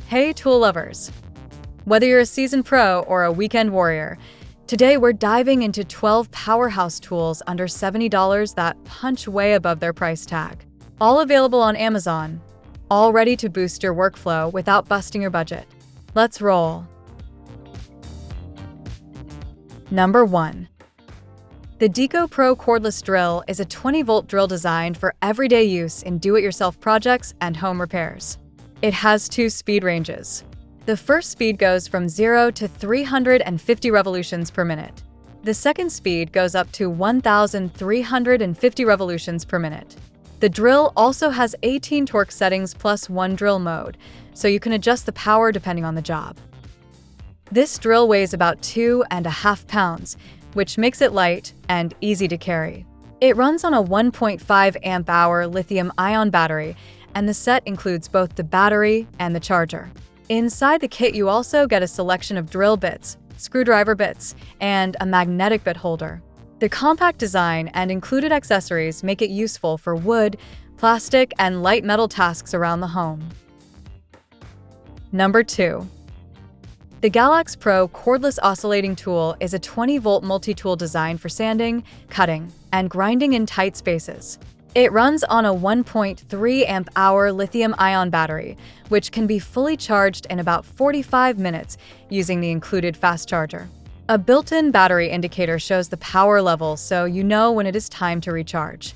Hey tool lovers! Whether you're a seasoned pro or a weekend warrior, today we're diving into 12 powerhouse tools under $70 that punch way above their price tag. All available on Amazon, all ready to boost your workflow without busting your budget. Let's roll. Number 1. The Deco Pro Cordless Drill is a 20-volt drill designed for everyday use in do-it-yourself projects and home repairs. It has 2 speed ranges. The first speed goes from 0 to 350 revolutions per minute. The second speed goes up to 1,350 revolutions per minute. The drill also has 18 torque settings plus 1 drill mode, so you can adjust the power depending on the job. This drill weighs about 2.5 pounds, which makes it light and easy to carry. It runs on a 1.5 amp-hour lithium-ion battery, and the set includes both the battery and the charger. Inside the kit, you also get a selection of drill bits, screwdriver bits, and a magnetic bit holder. The compact design and included accessories make it useful for wood, plastic, and light metal tasks around the home. Number 2. The Galax Pro Cordless Oscillating Tool is a 20-volt multi-tool designed for sanding, cutting, and grinding in tight spaces. It runs on a 1.3 amp-hour lithium-ion battery, which can be fully charged in about 45 minutes using the included fast charger. A built-in battery indicator shows the power level, so you know when it is time to recharge.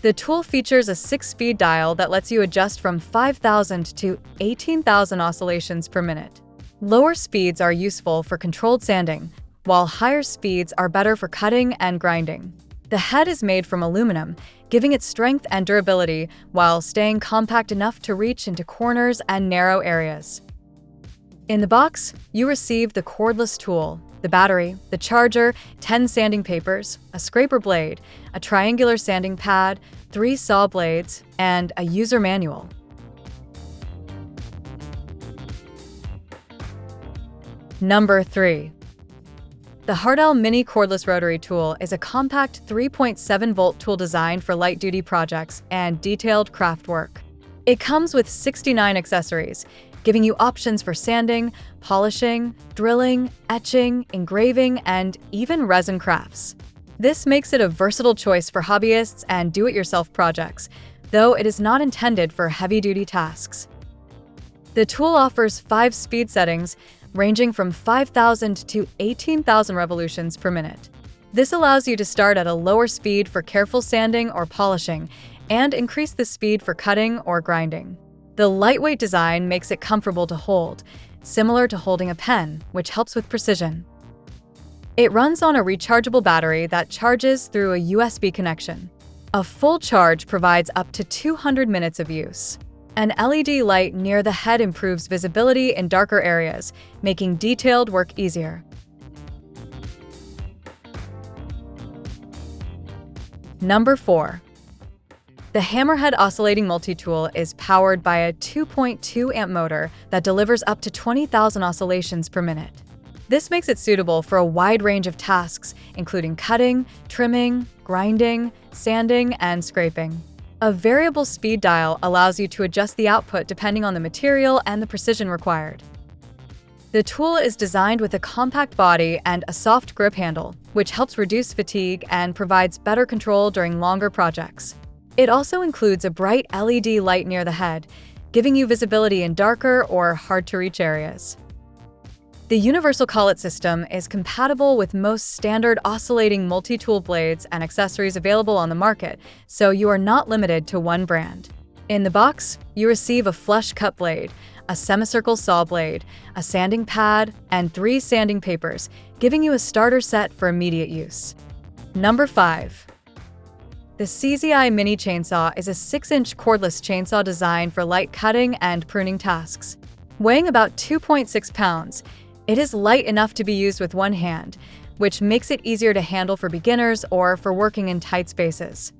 The tool features a 6-speed dial that lets you adjust from 5,000 to 18,000 oscillations per minute. Lower speeds are useful for controlled sanding, while higher speeds are better for cutting and grinding. The head is made from aluminum, giving it strength and durability while staying compact enough to reach into corners and narrow areas. In the box, you receive the cordless tool, the battery, the charger, 10 sanding papers, a scraper blade, a triangular sanding pad, 3 saw blades, and a user manual. Number 3. The Hardell Mini Cordless Rotary Tool is a compact 3.7-volt tool designed for light-duty projects and detailed craft work. It comes with 69 accessories, giving you options for sanding, polishing, drilling, etching, engraving, and even resin crafts. This makes it a versatile choice for hobbyists and do-it-yourself projects, though it is not intended for heavy-duty tasks. The tool offers 5 speed settings, ranging from 5,000 to 18,000 revolutions per minute. This allows you to start at a lower speed for careful sanding or polishing, and increase the speed for cutting or grinding. The lightweight design makes it comfortable to hold, similar to holding a pen, which helps with precision. It runs on a rechargeable battery that charges through a USB connection. A full charge provides up to 200 minutes of use. An LED light near the head improves visibility in darker areas, making detailed work easier. Number 4. The Hammerhead Oscillating Multi-Tool is powered by a 2.2 amp motor that delivers up to 20,000 oscillations per minute. This makes it suitable for a wide range of tasks, including cutting, trimming, grinding, sanding, and scraping. A variable speed dial allows you to adjust the output depending on the material and the precision required. The tool is designed with a compact body and a soft grip handle, which helps reduce fatigue and provides better control during longer projects. It also includes a bright LED light near the head, giving you visibility in darker or hard-to-reach areas. The Universal Collet system is compatible with most standard oscillating multi-tool blades and accessories available on the market, so you are not limited to one brand. In the box, you receive a flush cut blade, a semicircle saw blade, a sanding pad, and 3 sanding papers, giving you a starter set for immediate use. Number 5. The CZI Mini Chainsaw is a 6-inch cordless chainsaw designed for light cutting and pruning tasks. Weighing about 2.6 pounds, it is light enough to be used with one hand, which makes it easier to handle for beginners or for working in tight spaces.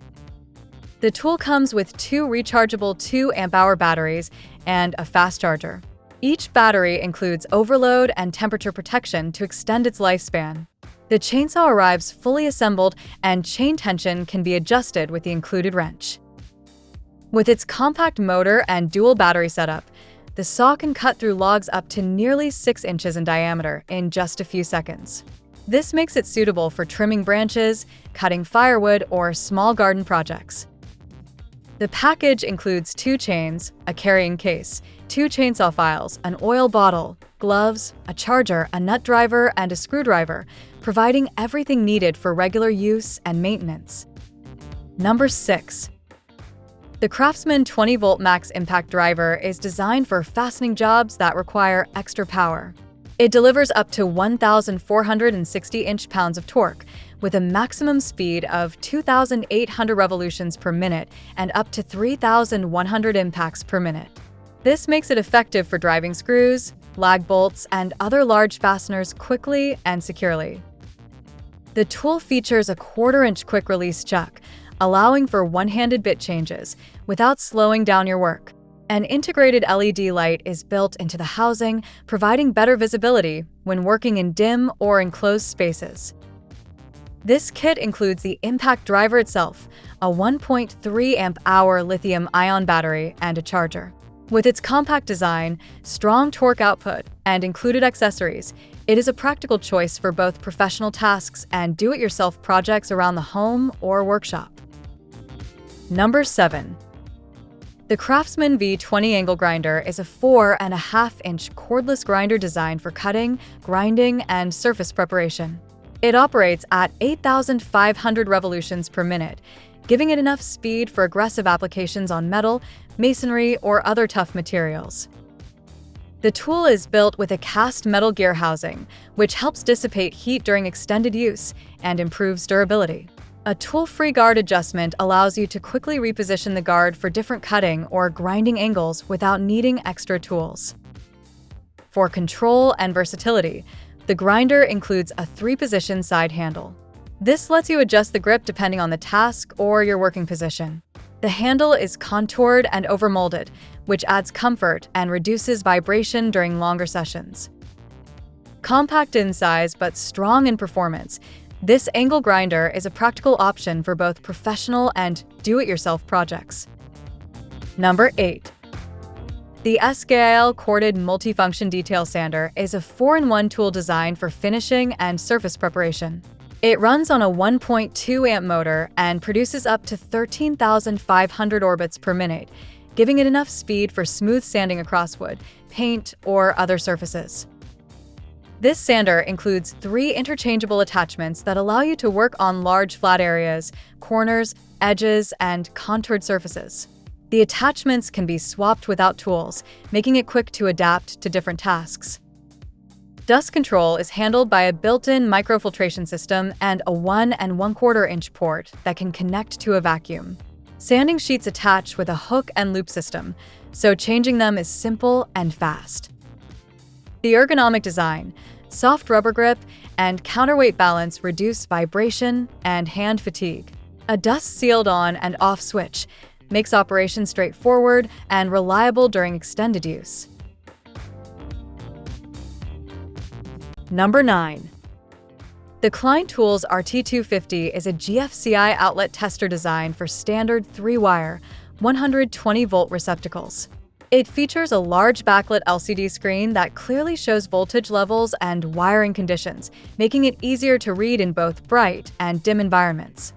The tool comes with 2 rechargeable 2 amp-hour batteries and a fast charger. Each battery includes overload and temperature protection to extend its lifespan. The chainsaw arrives fully assembled, and chain tension can be adjusted with the included wrench. With its compact motor and dual battery setup, The saw can cut through logs up to nearly 6 inches in diameter in just a few seconds. This makes it suitable for trimming branches, cutting firewood, or small garden projects. The package includes 2 chains, a carrying case, 2 chainsaw files, an oil bottle, gloves, a charger, a nut driver, and a screwdriver, providing everything needed for regular use and maintenance. Number 6. The Craftsman 20-volt max impact driver is designed for fastening jobs that require extra power. It delivers up to 1,460 inch-pounds of torque, with a maximum speed of 2,800 revolutions per minute and up to 3,100 impacts per minute. This makes it effective for driving screws, lag bolts, and other large fasteners quickly and securely. The tool features a 1/4-inch quick-release chuck, allowing for one-handed bit changes without slowing down your work. An integrated LED light is built into the housing, providing better visibility when working in dim or enclosed spaces. This kit includes the impact driver itself, a 1.3 amp-hour lithium-ion battery, and a charger. With its compact design, strong torque output, and included accessories, it is a practical choice for both professional tasks and do-it-yourself projects around the home or workshop. Number 7. The Craftsman V20 Angle Grinder is a 4.5-inch cordless grinder designed for cutting, grinding, and surface preparation. It operates at 8,500 revolutions per minute, giving it enough speed for aggressive applications on metal, masonry, or other tough materials. The tool is built with a cast metal gear housing, which helps dissipate heat during extended use and improves durability. A tool-free guard adjustment allows you to quickly reposition the guard for different cutting or grinding angles without needing extra tools. For control and versatility, the grinder includes a 3-position side handle. This lets you adjust the grip depending on the task or your working position. The handle is contoured and overmolded, which adds comfort and reduces vibration during longer sessions. Compact in size but strong in performance, this angle grinder is a practical option for both professional and do-it-yourself projects. Number 8. The SKIL corded multifunction detail sander is a 4-in-1 tool designed for finishing and surface preparation. It runs on a 1.2 amp motor and produces up to 13,500 orbits per minute, giving it enough speed for smooth sanding across wood, paint, or other surfaces. This sander includes 3 interchangeable attachments that allow you to work on large flat areas, corners, edges, and contoured surfaces. The attachments can be swapped without tools, making it quick to adapt to different tasks. Dust control is handled by a built-in microfiltration system and a 1 1/4-inch port that can connect to a vacuum. Sanding sheets attach with a hook and loop system, so changing them is simple and fast. The ergonomic design, soft rubber grip, and counterweight balance reduce vibration and hand fatigue. A dust-sealed on and off switch makes operation straightforward and reliable during extended use. Number 9. The Klein Tools RT250 is a GFCI outlet tester designed for standard 3-wire, 120-volt receptacles. It features a large backlit LCD screen that clearly shows voltage levels and wiring conditions, making it easier to read in both bright and dim environments.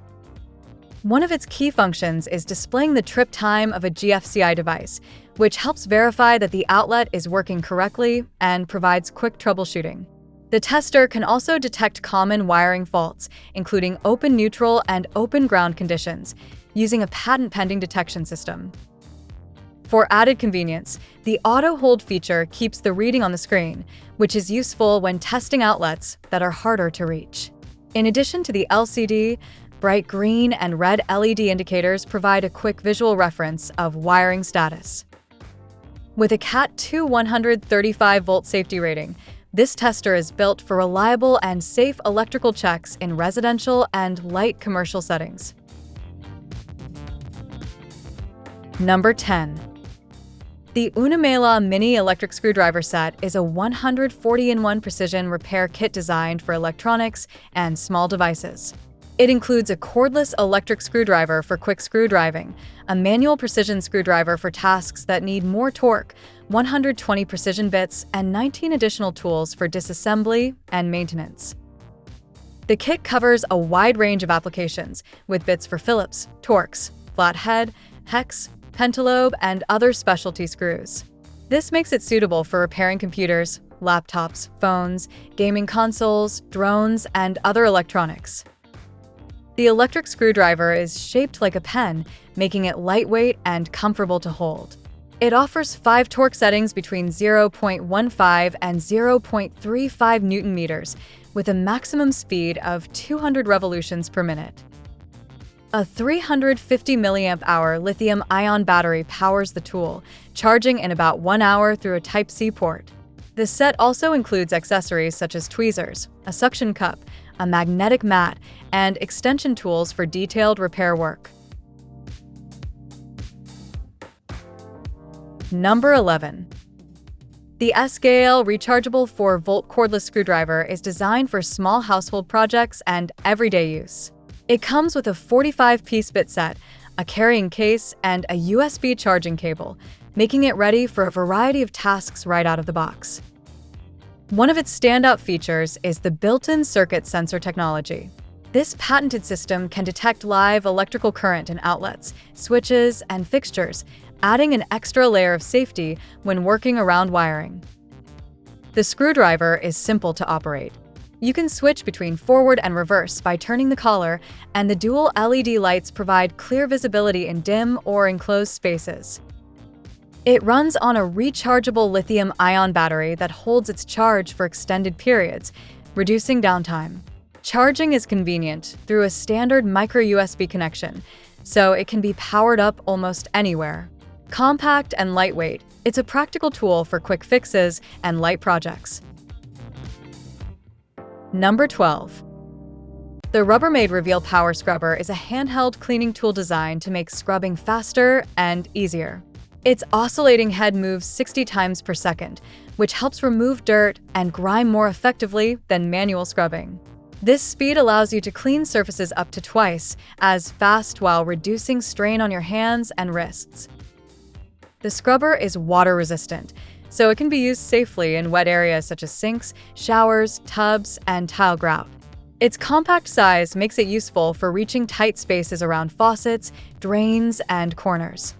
One of its key functions is displaying the trip time of a GFCI device, which helps verify that the outlet is working correctly and provides quick troubleshooting. The tester can also detect common wiring faults, including open neutral and open ground conditions, using a patent-pending detection system. For added convenience, the auto hold feature keeps the reading on the screen, which is useful when testing outlets that are harder to reach. In addition to the LCD, bright green and red LED indicators provide a quick visual reference of wiring status. With a Cat2 135-volt safety rating, this tester is built for reliable and safe electrical checks in residential and light commercial settings. Number 10. The Unimela Mini Electric Screwdriver Set is a 140-in-1 precision repair kit designed for electronics and small devices. It includes a cordless electric screwdriver for quick screw driving, a manual precision screwdriver for tasks that need more torque, 120 precision bits, and 19 additional tools for disassembly and maintenance. The kit covers a wide range of applications, with bits for Phillips, Torx, flathead, hex, pentalobe, and other specialty screws. This makes it suitable for repairing computers, laptops, phones, gaming consoles, drones, and other electronics. The electric screwdriver is shaped like a pen, making it lightweight and comfortable to hold. It offers 5 torque settings between 0.15 and 0.35 Newton meters, with a maximum speed of 200 revolutions per minute. A 350 mAh lithium-ion battery powers the tool, charging in about 1 hour through a Type-C port. The set also includes accessories such as tweezers, a suction cup, a magnetic mat, and extension tools for detailed repair work. Number 11. The S-Scale rechargeable 4-volt cordless screwdriver is designed for small household projects and everyday use. It comes with a 45-piece bit set, a carrying case, and a USB charging cable, making it ready for a variety of tasks right out of the box. One of its standout features is the built-in circuit sensor technology. This patented system can detect live electrical current in outlets, switches, and fixtures, adding an extra layer of safety when working around wiring. The screwdriver is simple to operate. You can switch between forward and reverse by turning the collar, and the dual LED lights provide clear visibility in dim or enclosed spaces. It runs on a rechargeable lithium-ion battery that holds its charge for extended periods, reducing downtime. Charging is convenient through a standard micro-USB connection, so it can be powered up almost anywhere. Compact and lightweight, it's a practical tool for quick fixes and light projects. Number 12. The Rubbermaid Reveal Power Scrubber is a handheld cleaning tool designed to make scrubbing faster and easier. Its oscillating head moves 60 times per second, which helps remove dirt and grime more effectively than manual scrubbing. This speed allows you to clean surfaces up to twice as fast while reducing strain on your hands and wrists. The scrubber is water-resistant, so it can be used safely in wet areas such as sinks, showers, tubs, and tile grout. Its compact size makes it useful for reaching tight spaces around faucets, drains, and corners.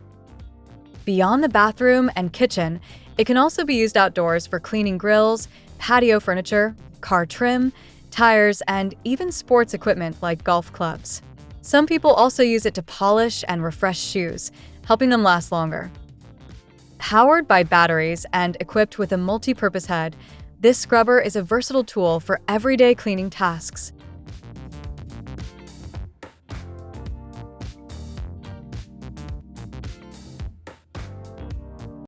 Beyond the bathroom and kitchen, it can also be used outdoors for cleaning grills, patio furniture, car trim, tires, and even sports equipment like golf clubs. Some people also use it to polish and refresh shoes, helping them last longer. Powered by batteries and equipped with a multi-purpose head, this scrubber is a versatile tool for everyday cleaning tasks.